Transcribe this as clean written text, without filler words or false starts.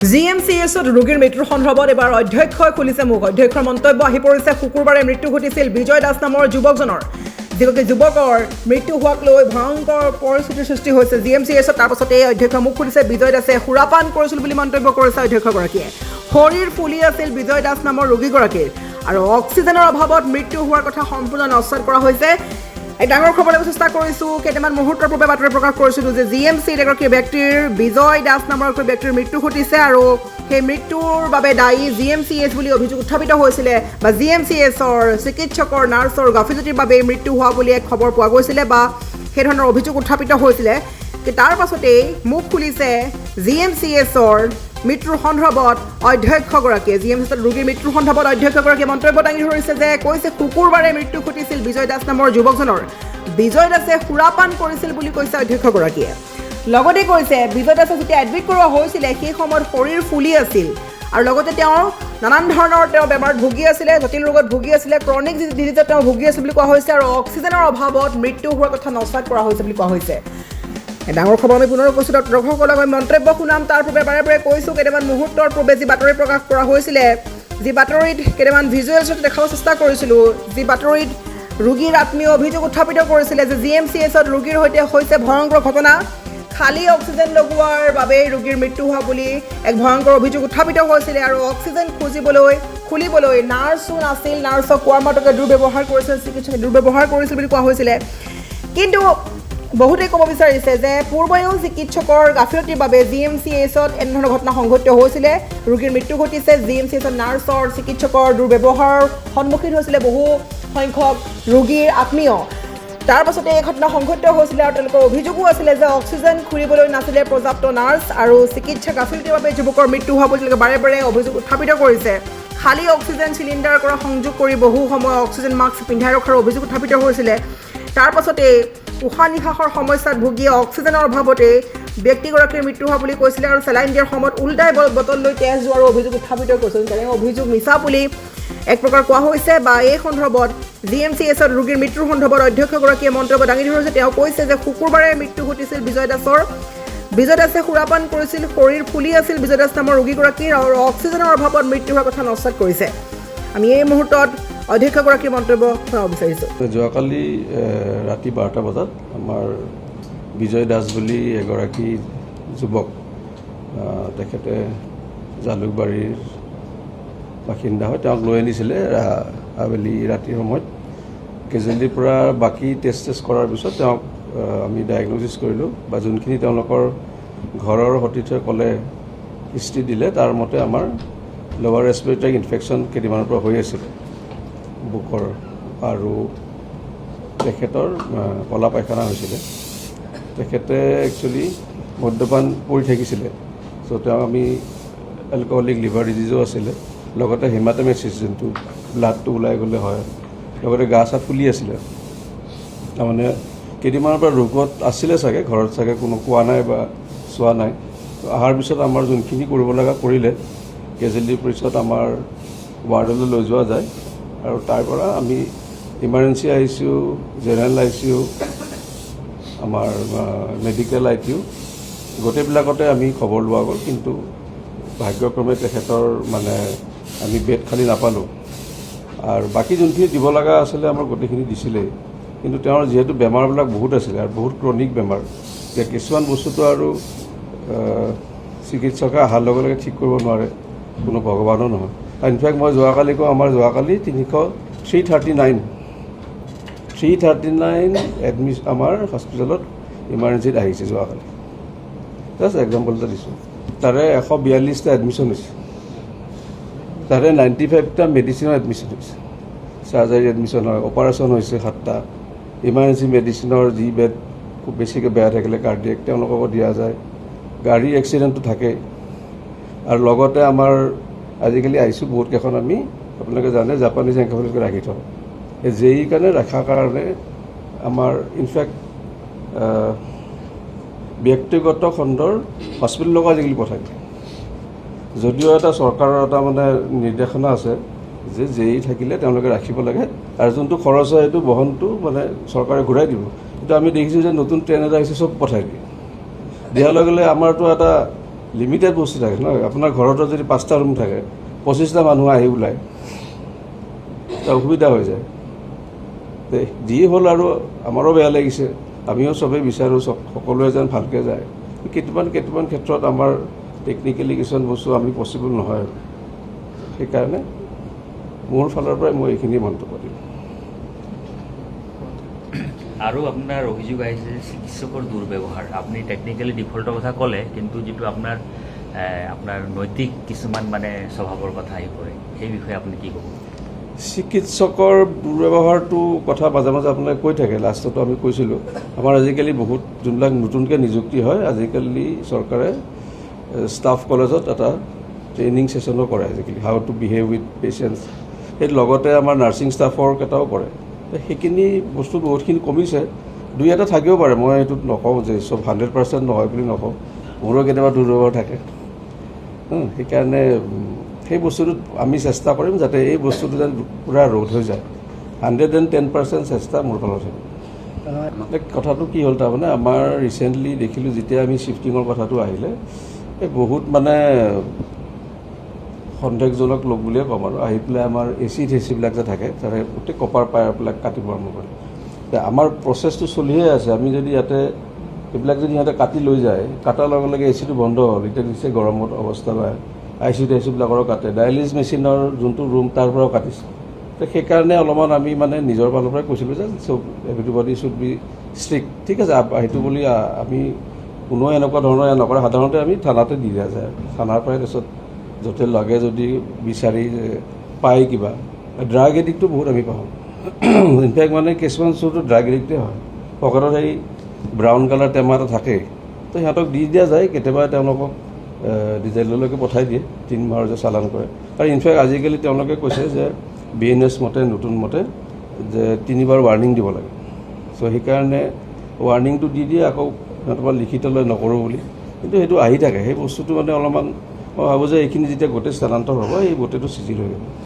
জিএমচিএছত ৰোগীৰ মৃত্যুৰ সন্দৰ্ভত এবাৰ অধ্যক্ষই খুলিছে মুখ। অধ্যক্ষৰ মন্তব্য আহি পৰিছে শুকুৰবাৰে মৃত্যু ঘটিছিল বিজয় দাস নামৰ যুৱকজনৰ। যিগৰাকী যুৱকৰ মৃত্যু হোৱাক লৈ ভয়ংকৰ পৰিস্থিতিৰ সৃষ্টি হৈছে জিএমচিএছত। তাৰ পাছতে অধ্যক্ষই মুখ খুলিছে। বিজয় দাসে সুৰাপান কৰিছিল বুলি মন্তব্য কৰিছে অধ্যক্ষগৰাকীয়ে। শৰীৰ ফুলি আছিল বিজয় দাস নামৰ ৰোগীগৰাকীৰ আৰু অক্সিজেনৰ অভাৱত মৃত্যু হোৱাৰ কথা সম্পূৰ্ণ নস্যাৎ কৰা হৈছে। এক ডাঙৰ খবৰ ল'ব চেষ্টা কৰিছোঁ। কেইটামান মুহূৰ্তৰ পূৰ্বে বাতৰি প্ৰকাশ কৰিছিলোঁ যে জিএমচিত এগৰাকী ব্যক্তিৰ বিজয় দাস নামৰ এগৰাকী ব্যক্তিৰ মৃত্যু ঘটিছে আৰু সেই মৃত্যুৰ বাবে দায়ী জিএমচিএছ বুলি অভিযোগ উত্থাপিত হৈছিলে বা জিএমচিএছৰ চিকিৎসকৰ নাৰ্ছৰ গাফিলতিৰ বাবে মৃত্যু হোৱা বুলি এক খবৰ পোৱা গৈছিলে বা সেই ধৰণৰ অভিযোগ উত্থাপিত হৈছিলে। তাৰ পাছতেই মুখ খুলিছে জিএমচিএছৰ মৃত্যুৰ সন্দৰ্ভত অধ্যক্ষগৰাকীয়ে। জিএমচিএছত ৰোগীৰ মৃত্যুৰ সন্দৰ্ভত অধ্যক্ষগৰাকীয়ে মন্তব্য দাঙি ধৰিছে যে কৈছে শুকুৰবাৰে মৃত্যু ঘটিছিল বিজয় দাস নামৰ যুৱকজনৰ। বিজয় দাসে সুৰাপান কৰিছিল বুলি কৈছে অধ্যক্ষগৰাকীয়ে। লগতে কৈছে বিজয় দাসক যেতিয়া এডমিট কৰোৱা হৈছিলে সেই সময়ত শৰীৰ ফুলি আছিল আৰু লগতে তেওঁ নানান ধৰণৰ বেমাৰত ভুগি আছিলে, জটিল ৰোগত ভুগি আছিলে, ক্ৰনিক ডিজিজত তেওঁ ভুগি আছিল বুলি কোৱা হৈছে আৰু অক্সিজেনৰ অভাৱত মৃত্যু হোৱাৰ কথা নস্যাৎ কৰা হৈছে বুলি কোৱা হৈছে। ডাঙৰ খবৰ আমি পুনৰ উপস্থিত দৰ্শকসকলক আমি মন্তব্য শুনাম। তাৰ পূৰ্বে বাৰে বাৰে কৈছোঁ কেইটামান মুহূৰ্তৰ পূৰ্বে যি বাতৰি প্ৰকাশ কৰা হৈছিলে, যি বাতৰিত কেইটামান ভিজুৱেলছত দেখাব চেষ্টা কৰিছিলোঁ, যি বাতৰিত ৰোগীৰ আত্মীয় অভিযোগ উত্থাপিত কৰিছিলে যে জিএমচিএছত ৰোগীৰ সৈতে হৈছে ভয়ংকৰ ঘটনা। খালী অক্সিজেন লগোৱাৰ বাবেই ৰোগীৰ মৃত্যু হোৱা বুলি এক ভয়ংকৰ অভিযোগ উত্থাপিত হৈছিলে আৰু অক্সিজেন খুলিবলৈ নাৰ্ছো নাছিল, নাৰ্ছক কোৱাৰ মাত্ৰকে দুৰ্ব্যৱহাৰ কৰিছিল, চিকিৎসকে দুৰ্ব্যৱহাৰ কৰিছিল বুলি কোৱা হৈছিলে। কিন্তু বহুতে ক'ব বিচাৰিছে যে পূৰ্বেও চিকিৎসকৰ গাফিলতিৰ বাবে জিএমচিএছত এনেধৰণৰ ঘটনা সংঘটিত হৈছিলে, ৰোগীৰ মৃত্যু ঘটিছে। জিএমচিএছত নাৰ্ছৰ চিকিৎসকৰ দুৰ্ব্যৱহাৰৰ সন্মুখীন হৈছিলে বহু সংখ্যক ৰোগীৰ আত্মীয়। তাৰ পাছতে এই ঘটনা সংঘটিত হৈছিলে আৰু তেওঁলোকৰ অভিযোগো আছিলে যে অক্সিজেন খুলিবলৈ নাছিলে পৰ্যাপ্ত নাৰ্ছ আৰু চিকিৎসা গাফিলতিৰ বাবে যুৱকৰ মৃত্যু হোৱা বুলি তেওঁলোকে বাৰে বাৰে অভিযোগ উত্থাপিত কৰিছে। খালী অক্সিজেন চিলিণ্ডাৰ কৰা সংযোগ কৰি বহু সময় অক্সিজেন মাস্ক পিন্ধাই ৰখাৰ অভিযোগ উত্থাপিত হৈছিলে। তাৰ পাছতে উশাহ নিশাহৰ সমস্যাত ভুগি অক্সিজেনৰ অভাৱতে ব্যক্তিগৰাকীৰ মৃত্যু হোৱা বুলি কৈছিলে আৰু চেলাইন দিয়াৰ সময়ত উল্টাই বটল লৈ তেজ যোৱাৰো অভিযোগ উত্থাপিত কৰিছিল। তেনে অভিযোগ মিছা বুলি এক প্ৰকাৰ কোৱা হৈছে বা এই সন্দৰ্ভত জিএমচিএছত ৰোগীৰ মৃত্যুৰ সন্দৰ্ভত অধ্যক্ষগৰাকীয়ে মন্তব্য দাঙি ধৰিছে। তেওঁ কৈছে যে শুকুৰবাৰে মৃত্যু ঘটিছিল বিজয় দাসৰ। বিজয় দাসে সুৰাপান কৰিছিল, শৰীৰ ফুলি আছিল বিজয় দাস নামৰ ৰোগীগৰাকীৰ আৰু অক্সিজেনৰ অভাৱত মৃত্যু হোৱাৰ কথা নস্যাৎ কৰিছে। আমি এই মুহূৰ্তত অধ্যক্ষগৰাকীৰ মন্তব্য শুনাব বিচাৰিছোঁ। যোৱাকালি ৰাতি 12টা বজাত আমাৰ বিজয় দাস বুলি এগৰাকী যুৱক, তেখেতে জালুকবাৰীৰ বাসিন্দা হয়, তেওঁক লৈ আনিছিলে আবেলি ৰাতিৰ সময়ত। কেজুৱেলিটিৰ পৰা বাকী টেষ্ট কৰাৰ পিছত তেওঁক আমি ডায়েগন'চিছ কৰিলোঁ বা যোনখিনি তেওঁলোকৰ ঘৰৰ সতীৰ্থই ক'লে, হিষ্ট্ৰী দিলে, তাৰ মতে আমাৰ লৱাৰ ৰেছপিৰেটৰী ইনফেকশ্যন কেইদিনমানৰ পৰা হৈ আছিলে বুকৰ আৰু তেখেতৰ কলা পায়খানা হৈছিলে। তেখেতে একচুৱেলি মদ্যপান কৰি থাকিছিলে, চ' তেওঁ আমি এলকহলিক লিভাৰ ডিজিজো আছিলে, লগতে হেমাটমেচিছ যোনটো ব্লাডটো ওলাই গ'লে হয়, লগতে গা চা ফুলি আছিলে। তাৰমানে কেইদিনমানৰ পৰা ৰোগত আছিলে চাগে, ঘৰত চাগে কোনো কোৱা নাই বা চোৱা নাই। অহাৰ পিছত আমাৰ যোনখিনি কৰিব লগা কৰিলে, কেজুৱেলিটিৰ পিছত আমাৰ ৱাৰ্ডলৈ লৈ যোৱা যায় আৰু তাৰ পৰা আমি ইমাৰ্জেঞ্চি ICU, জেনেৰেল ICU, আমাৰ মেডিকেল ICU গোটেইবিলাকতে আমি খবৰ লোৱা গ'ল। কিন্তু ভাগ্যক্ৰমে তেখেতৰ আমি বেড খালি নাপালোঁ আৰু বাকী যোনখিনি দিব লগা আছিলে আমাৰ গোটেইখিনি দিছিলেই। কিন্তু তেওঁৰ যিহেতু বেমাৰবিলাক বহুত আছিলে আৰু বহুত ক্ৰনিক বেমাৰ, এতিয়া কিছুমান বস্তুটো আৰু চিকিৎসকে অহাৰ লগে লগে ঠিক কৰিব নোৱাৰে, কোনো ভগৱানো নহয়। ইনফেক্ট মই যোৱাকালি কওঁ, আমাৰ যোৱাকালি 339 আমাৰ হস্পিটেলত ইমাৰ্জেঞ্চিত আহিছে যোৱাকালি। জাষ্ট এক্সাম্পল এটা দিছোঁ। তাৰে 142টা এডমিশ্যন হৈছে, তাৰে 95টা মেডিচিনৰ এডমিশ্যন হৈছে, চাৰ্জাৰী এডমিশ্যন হয়, অপাৰেশ্যন হৈছে 7টা, ইমাৰ্জেঞ্চি মেডিচিনৰ যি বেড খুব বেছিকৈ বেয়া থাকিলে কাৰ্ডিয়েক তেওঁলোককো দিয়া যায়, গাড়ীৰ এক্সিডেণ্টটো থাকেই আৰু লগতে আমাৰ আজিকালি ICU বহুত কেইখন আমি আপোনালোকে জানে জাপানীজ এনকেফেলাইটিছকে ৰাখি থওঁ। এই JEE কাৰণে ৰখাৰ কাৰণে আমাৰ ইনফেক্ট ব্যক্তিগত খণ্ডৰ হস্পিটেললৈকো আজিকালি পঠাই দিয়ে। যদিও এটা চৰকাৰৰ এটা নিৰ্দেশনা আছে যে JEE থাকিলে তেওঁলোকে ৰাখিব লাগে আৰু যোনটো খৰচ হয় সেইটো বহনটো চৰকাৰে ঘূৰাই দিব। কিন্তু আমি দেখিছোঁ যে নতুন ট্ৰেইন এটা আহিছে, চব পঠাই দিয়ে। দিয়াৰ লগে লগে আমাৰতো এটা লিমিটেড বস্তু থাকে ন আপোনাৰ ঘৰতো যদি 5টা ৰুম থাকে 25টা মানুহ আহি ওলায় এটা অসুবিধা হৈ যায় যি হ'ল আৰু আমাৰো বেয়া লাগিছে আমিও চবেই বিচাৰোঁ সকলোৱে যেন ভালকৈ যায় কেইটামান ক্ষেত্ৰত আমাৰ টেকনিকেলি কিছুমান বস্তু আমি পচিবল নহয় আৰু সেইকাৰণে মোৰ ফালৰ পৰাই মই এইখিনি মন্তব্য দিম আৰু আপোনাৰ অভিযোগ আহিছে যে চিকিৎসকৰ দুৰ্ব্যৱহাৰ আপুনি টেকনিক্যালি ডিফল্টৰ কথা ক'লে কিন্তু যিটো আপোনাৰ নৈতিক কিছুমান মানে স্বভাৱৰ কথা আহি পৰে সেই বিষয়ে আপুনি কি ক'ব চিকিৎসকৰ দুৰ্ব্যৱহাৰটো কথা মাজে মাজে আপোনাক কৈ থাকে লাষ্টতো আমি কৈছিলোঁ আমাৰ আজিকালি বহুত যোনবিলাক নতুনকৈ নিযুক্তি হয় আজিকালি চৰকাৰে ষ্টাফ কলেজত এটা ট্ৰেইনিং ছেশ্যনো কৰে আজিকালি how to behave with patients সেই লগতে আমাৰ নাৰ্ছিং ষ্টাফৰ কেইটাও কৰে সেইখিনি বস্তু বহুতখিনি কমিছে 2-এটা থাকিব পাৰে মই এইটোত নকওঁ যে চব 100% নহয় বুলি নকওঁ মোৰো কেতিয়াবা দুৰ্ব্যৱহাৰ থাকে সেইকাৰণে সেই বস্তুটোত আমি চেষ্টা কৰিম যাতে এই বস্তুটো যেন পূৰা ৰোধ হৈ যায় 110% চেষ্টা মোৰ ফালৰ থাকে কথাটো কি হ'ল তাৰমানে আমাৰ ৰিচেণ্টলি দেখিলোঁ যেতিয়া আমি শ্বিফটিঙৰ কথাটো আহিলে এই বহুত মানে সন্দেহজনক লোক বুলিয়ে ক'ম আৰু আহি পেলাই আমাৰ এচিবিলাক যে থাকে তাৰে গোটেই কপাৰ পায়াৰবিলাক কাটিব আৰম্ভ কৰে আমাৰ প্ৰচেছটো চলিয়ে আছে আমি যদি ইয়াতে এইবিলাক যদি সিহঁতে কাটি লৈ যায় কাটাৰ লগে লগে এচিটো বন্ধ হ'ল এতিয়া নিশ্চয় গৰমত অৱস্থা নাই আইচিবিলাকৰো কাটে ডায়ালিছ মেচিনৰ যোনটো ৰুম তাৰ পৰাও কাটিছে তো সেইকাৰণে অলপমান আমি মানে নিজৰ ফালৰ পৰাই কৈছিলোঁ যে চব এভৰিবডি শুড বি ষ্ট্ৰিক্ট ঠিক আছে সেইটো বুলি আমি কোনো এনেকুৱা ধৰণৰ নকৰে সাধাৰণতে আমি থানাতে দি দিয়া যায় থানাৰ পৰাই তাৰপিছত য'তে লাগে যদি বিচাৰি পায় কিবা ড্ৰাগ এডিক্টটো বহুত আমি পাওঁ ইনফেক্ট মানে কিছুমান চোৰটো ড্ৰাগ এডিক্টে হয় পকেটত সেই ব্ৰাউন কালাৰ টেমা এটা থাকেই তো সিহঁতক দি দিয়া যায় কেতিয়াবা তেওঁলোকক জেললৈকে পঠাই দিয়ে 3 মাহৰ যে চালান কৰে আৰু ইনফেক্ট আজিকালি তেওঁলোকে কৈছে যে BNS মতে নতুন মতে যে 3 বাৰ ৱাৰ্ণিং দিব লাগে চ' সেইকাৰণে ৱাৰ্ণিংটো দি দিয়ে আকৌ সিহঁতৰ লিখিতলৈ নকৰোঁ বুলি কিন্তু সেইটো আহি থাকে সেই বস্তুটো মানে অলপমান মই ভাবোঁ যে এইখিনি যেতিয়া গোটেই স্থানান্তৰ হ'ব এই গোটেইটো চিজিল হৈ যাব